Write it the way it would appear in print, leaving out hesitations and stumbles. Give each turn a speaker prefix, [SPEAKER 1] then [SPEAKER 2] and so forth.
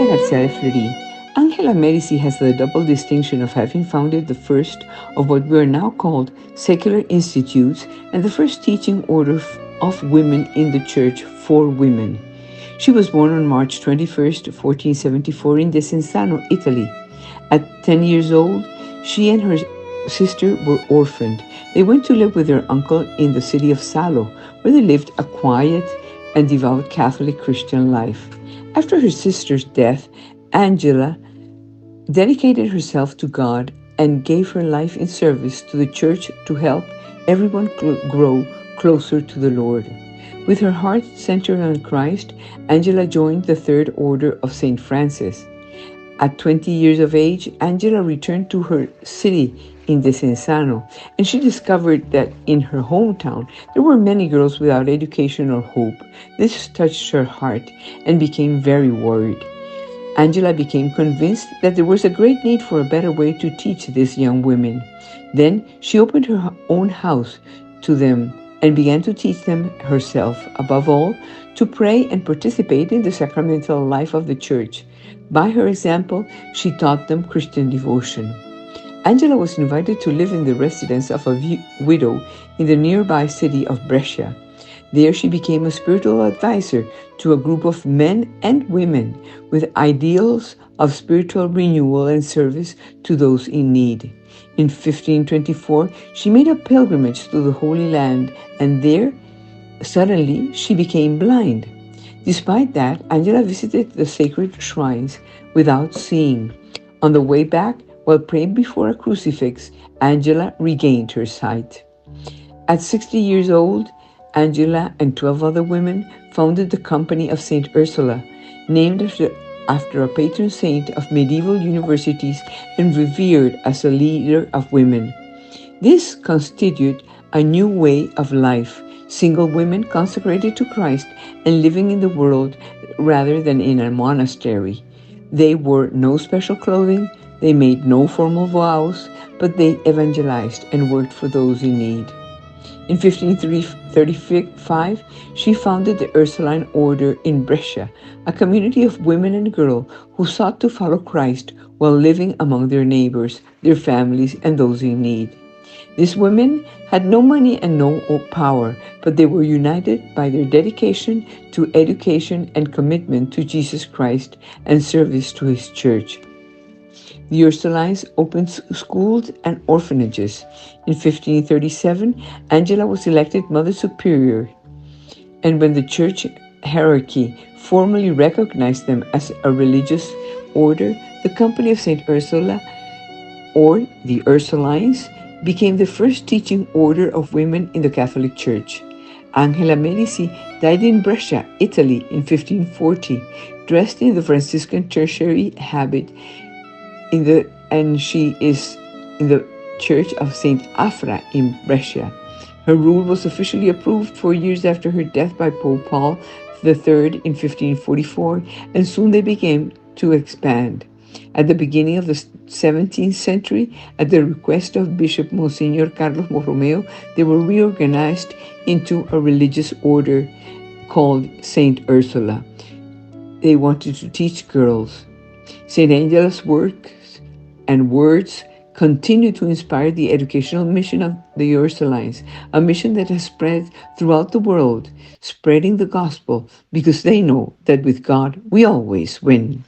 [SPEAKER 1] Maria Garcia de Fleury, Angela Merici has the double distinction of having founded the first of what we are now called secular institutes and the first teaching order of women in the Church for women. She was born on March 21st, 1474 in Desenzano, Italy. At 10 years old, she and her sister were orphaned. They went to live with their uncle in the city of Salo, where they lived a quiet and devout Catholic Christian life. After her sister's death, Angela dedicated herself to God and gave her life in service to the church to help everyone grow closer to the Lord. With her heart centered on Christ, Angela joined the Third Order of St. Francis. At 20 years of age, Angela returned to her city in Desenzano, and she discovered that in her hometown there were many girls without education or hope. This touched her heart and became very worried. Angela became convinced that there was a great need for a better way to teach these young women. Then she opened her own house to them and began to teach them herself, above all, to pray and participate in the sacramental life of the church. By her example, she taught them Christian devotion. Angela was invited to live in the residence of a widow in the nearby city of Brescia. There she became a spiritual advisor to a group of men and women with ideals of spiritual renewal and service to those in need. In 1524, she made a pilgrimage to the Holy Land, and there, suddenly, she became blind. Despite that, Angela visited the sacred shrines without seeing. On the way back, while praying before a crucifix, Angela regained her sight. At 60 years old, Angela and 12 other women founded the Company of St. Ursula, named after a patron saint of medieval universities and revered as a leader of women. This constituted a new way of life, single women consecrated to Christ and living in the world rather than in a monastery. They wore no special clothing, they made no formal vows, but they evangelized and worked for those in need. In 1535, she founded the Ursuline Order in Brescia, a community of women and girls who sought to follow Christ while living among their neighbors, their families, and those in need. These women had no money and no power, but they were united by their dedication to education and commitment to Jesus Christ and service to His church. The Ursulines opened schools and orphanages. In 1537, Angela was elected Mother Superior, and when the church hierarchy formally recognized them as a religious order, the Company of St. Ursula, or the Ursulines, became the first teaching order of women in the Catholic Church. Angela Merici died in Brescia, Italy in 1540, dressed in the Franciscan tertiary habit, and she is in the Church of St. Afra in Brescia. Her rule was officially approved 4 years after her death by Pope Paul III in 1544, and soon they began to expand. At the beginning of the 17th century, at the request of Bishop Monsignor Carlos Borromeo, they were reorganized into a religious order called St. Ursula. They wanted to teach girls. St. Angela's works and words continue to inspire the educational mission of the Ursulines, a mission that has spread throughout the world, spreading the gospel because they know that with God we always win.